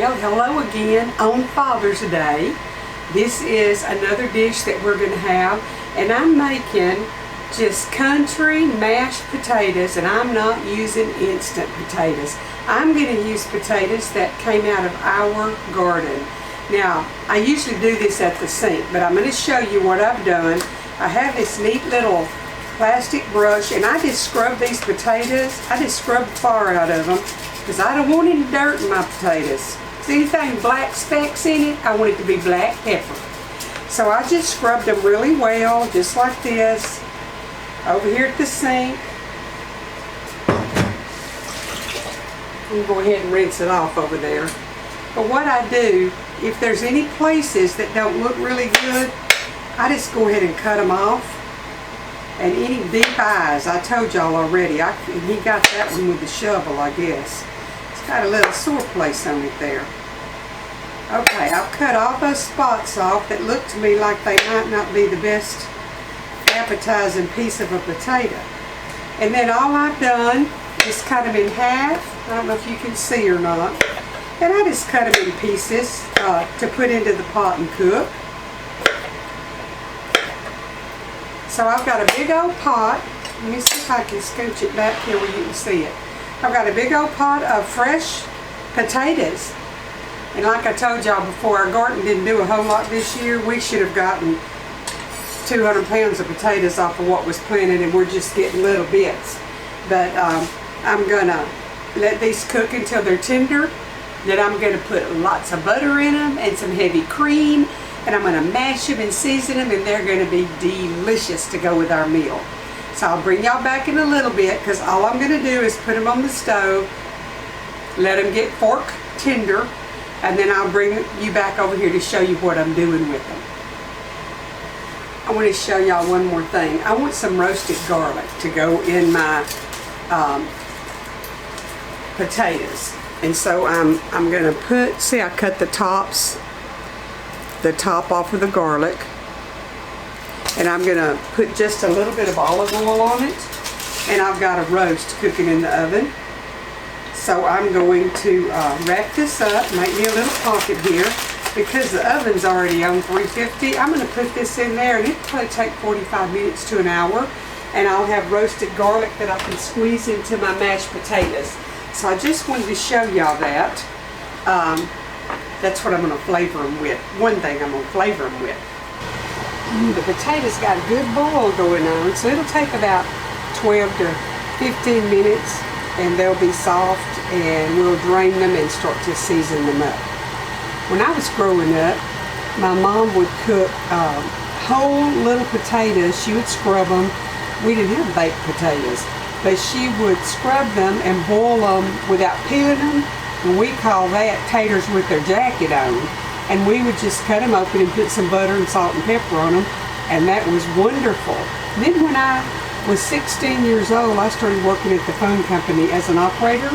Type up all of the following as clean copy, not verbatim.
Well, hello again on Father's Day. This is another dish that we're going to have, and I'm making just country mashed potatoes, and I'm not using instant potatoes. I'm going to use potatoes that came out of our garden. Now, I usually do this at the sink, but I'm going to show you what I've done. I have this neat little plastic brush, and I just scrub these potatoes. I just scrub the far out of them because I don't want any dirt in my potatoes. If there's anything black specks in it, I want it to be black pepper. So I just scrubbed them really well, just like this, over here at the sink. I'm going to go ahead and rinse it off over there. But what I do, if there's any places that don't look really good, I just go ahead and cut them off. And any deep eyes, I told y'all already, he got that one with the shovel, I guess. It's got a little sore place on it there. Okay, I've cut all those spots off that look to me like they might not be the best appetizing piece of a potato. And then all I've done is cut them in half. I don't know if you can see or not. And I just cut them in pieces to put into the pot and cook. So I've got a big old pot. Let me see if I can scooch it back here where you can see it. I've got a big old pot of fresh potatoes. And like I told y'all before, our garden didn't do a whole lot this year. We should have gotten 200 pounds of potatoes off of what was planted, and we're just getting little bits. But I'm gonna let these cook until they're tender. Then I'm gonna put lots of butter in them and some heavy cream, and I'm gonna mash them and season them, and they're gonna be delicious to go with our meal. So I'll bring y'all back in a little bit, because all I'm gonna do is put them on the stove, let them get fork tender, and then I'll bring you back over here to show you what I'm doing with them. I want to show y'all one more thing. I want some roasted garlic to go in my potatoes. And so I'm going to put, see, I cut the top off of the garlic. And I'm going to put just a little bit of olive oil on it. And I've got a roast cooking in the oven. So I'm going to wrap this up, make me a little pocket here. Because the oven's already on 350, I'm going to put this in there, and it'll probably take 45 minutes to an hour. And I'll have roasted garlic that I can squeeze into my mashed potatoes. So I just wanted to show y'all that. That's what I'm going to flavor them with. One thing I'm going to flavor them with. The potatoes got a good boil going on, so it'll take about 12 to 15 minutes, and they'll be soft, and we'll drain them and start to season them up. When I was growing up, my mom would cook whole little potatoes. She would scrub them. We didn't have baked potatoes, but she would scrub them and boil them without peeling them. And we call that taters with their jacket on. And we would just cut them open and put some butter and salt and pepper on them, and that was wonderful. Then when I was 16 years old, I started working at the phone company as an operator.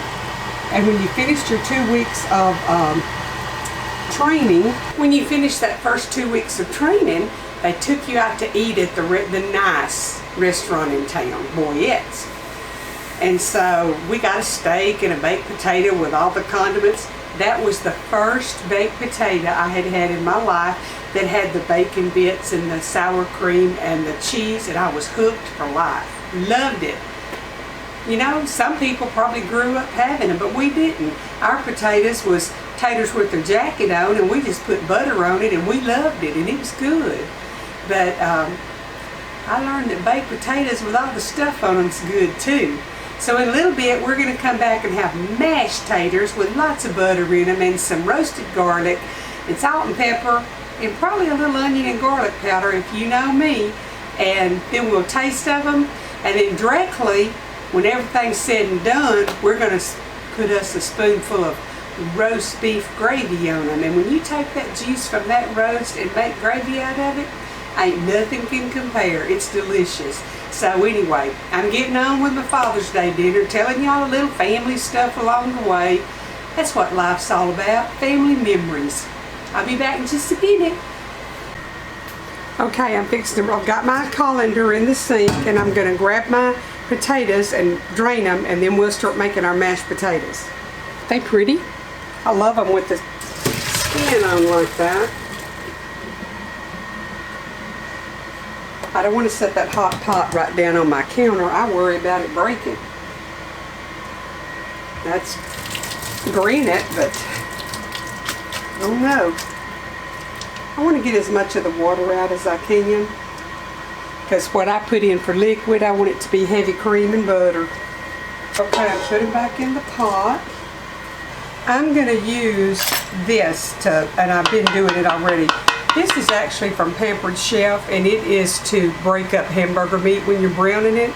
And when you finished your 2 weeks of training, when you finished that first 2 weeks of training, they took you out to eat at the nice restaurant in town, Boyette's. And so we got a steak and a baked potato with all the condiments. That was the first baked potato I had had in my life that had the bacon bits and the sour cream and the cheese, and I was hooked for life. Loved it. You know, some people probably grew up having them, but we didn't. Our potatoes was taters with their jacket on, and we just put butter on it, and we loved it, and it was good. But I learned that baked potatoes with all the stuff on them is good too. So in a little bit, we're going to come back and have mashed taters with lots of butter in them and some roasted garlic and salt and pepper and probably a little onion and garlic powder if you know me. And then we'll taste of them, and then directly, when everything's said and done, we're going to put us a spoonful of roast beef gravy on them. And when you take that juice from that roast and make gravy out of it, ain't nothing can compare. It's delicious. So anyway, I'm getting on with my Father's Day dinner, telling y'all a little family stuff along the way. That's what life's all about, family memories. I'll be back in just a minute. Okay, I've got my colander in the sink, and I'm going to grab my potatoes and drain them, and then we'll start making our mashed potatoes. They pretty? I love them with the pan on like that. I don't want to set that hot pot right down on my counter. I worry about it breaking. That's granite, but I don't know. I want to get as much of the water out as I can, because what I put in for liquid, I want it to be heavy cream and butter. Okay, I'm putting back in the pot. I'm going to use this to, and I've been doing it already. This is actually from Pampered Chef, and it is to break up hamburger meat when you're browning it.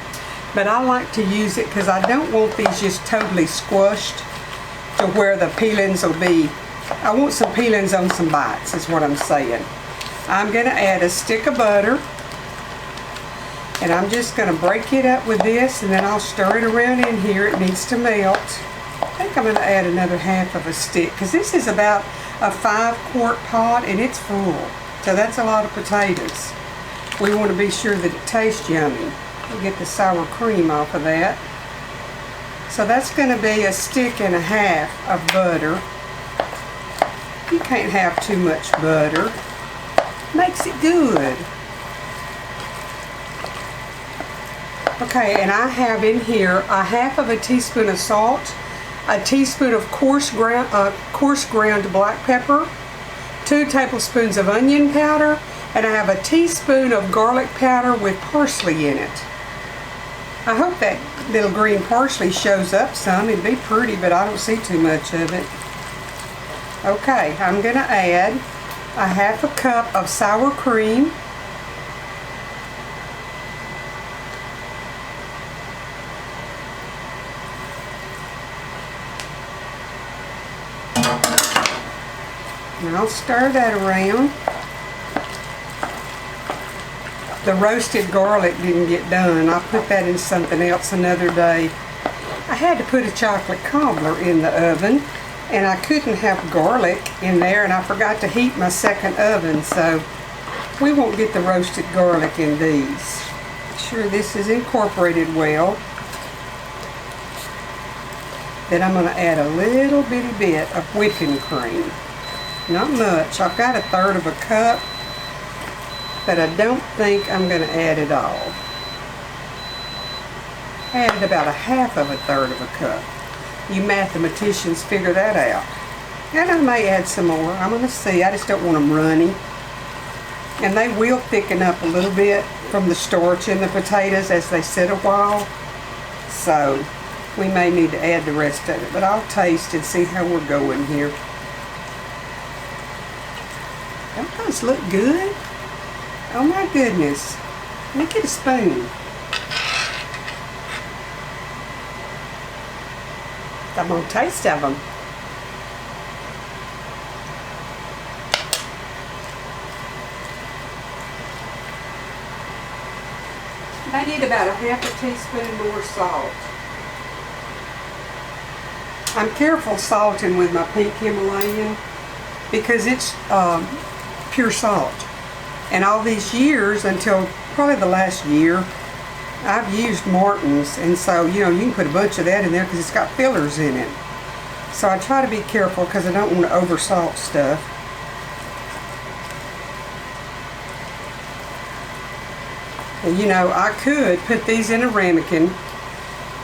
But I like to use it because I don't want these just totally squished to where the peelings will be. I want some peelings on some bites, is what I'm saying. I'm going to add a stick of butter, and I'm just going to break it up with this, and then I'll stir it around in here. It needs to melt. I think I'm going to add another half of a stick, because this is about a 5-quart pot, and it's full. So that's a lot of potatoes. We want to be sure that it tastes yummy. We'll get the sour cream off of that. So that's going to be a stick and a half of butter. You can't have too much butter. Makes it good. Okay, and I have in here a half of a teaspoon of salt, a teaspoon of coarse ground black pepper, 2 tablespoons of onion powder, and I have a teaspoon of garlic powder with parsley in it. I hope that little green parsley shows up some. It'd be pretty, but I don't see too much of it. Okay, I'm going to add a half a cup of sour cream. And I'll stir that around. The roasted garlic didn't get done. I'll put that in something else another day. I had to put a chocolate cobbler in the oven, and I couldn't have garlic in there, and I forgot to heat my second oven, so we won't get the roasted garlic in these. Make sure this is incorporated well. Then I'm going to add a little bitty bit of whipping cream. Not much. I've got 1/3 of a cup, but I don't think I'm going to add it all. Added about a half of 1/3 of a cup. You mathematicians figure that out. And I may add some more. I'm going to see. I just don't want them runny. And they will thicken up a little bit from the starch in the potatoes as they sit a while. So we may need to add the rest of it. But I'll taste and see how we're going here. Don't those look good? Oh my goodness. Let me get a spoon. I'm going to taste of them. I need about a half a teaspoon more salt. I'm careful salting with my pink Himalayan because it's pure salt. And all these years, until probably the last year, I've used Martin's, and so, you know, you can put a bunch of that in there because it's got fillers in it. So I try to be careful because I don't want to over salt stuff. And you know, I could put these in a ramekin,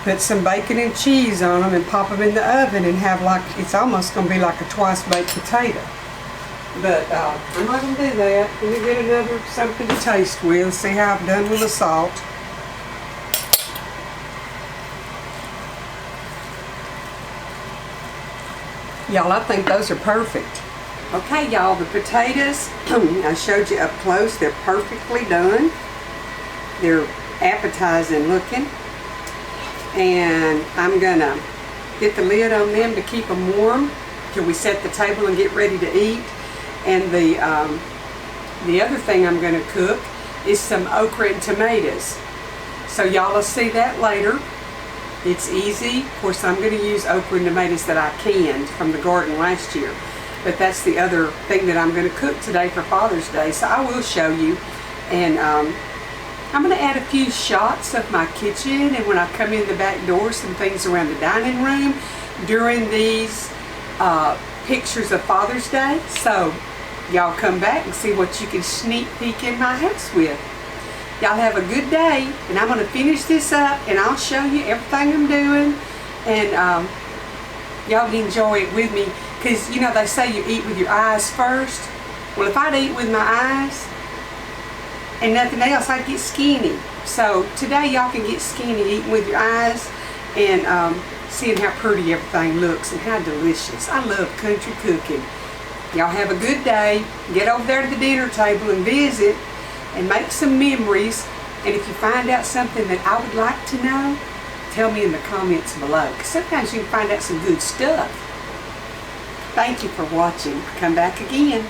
put some bacon and cheese on them and pop them in the oven and have like, it's almost going to be like a twice baked potato. But I'm not going to do that. Let me get another something to taste with, see how I've done with the salt. Y'all, I think those are perfect. Okay, y'all, the potatoes, I showed you up close. They're perfectly done. They're appetizing looking. And I'm going to get the lid on them to keep them warm till we set the table and get ready to eat. And the other thing I'm going to cook is some okra and tomatoes. So y'all will see that later. It's easy. Of course, I'm going to use okra and tomatoes that I canned from the garden last year. But that's the other thing that I'm going to cook today for Father's Day. So I will show you. And I'm going to add a few shots of my kitchen. And when I come in the back door, some things around the dining room during these pictures of Father's Day. So y'all come back and see what you can sneak peek in my house with. Y'all have a good day, and I'm going to finish this up and I'll show you everything I'm doing, and y'all enjoy it with me, because you know they say you eat with your eyes first. Well, if I'd eat with my eyes and nothing else, I'd get skinny. So today y'all can get skinny eating with your eyes and seeing how pretty everything looks and how delicious. I love country cooking. Y'all have a good day. Get over there to the dinner table and visit and make some memories. And if you find out something that I would like to know, tell me in the comments below, because sometimes you can find out some good stuff. Thank you for watching. Come back again.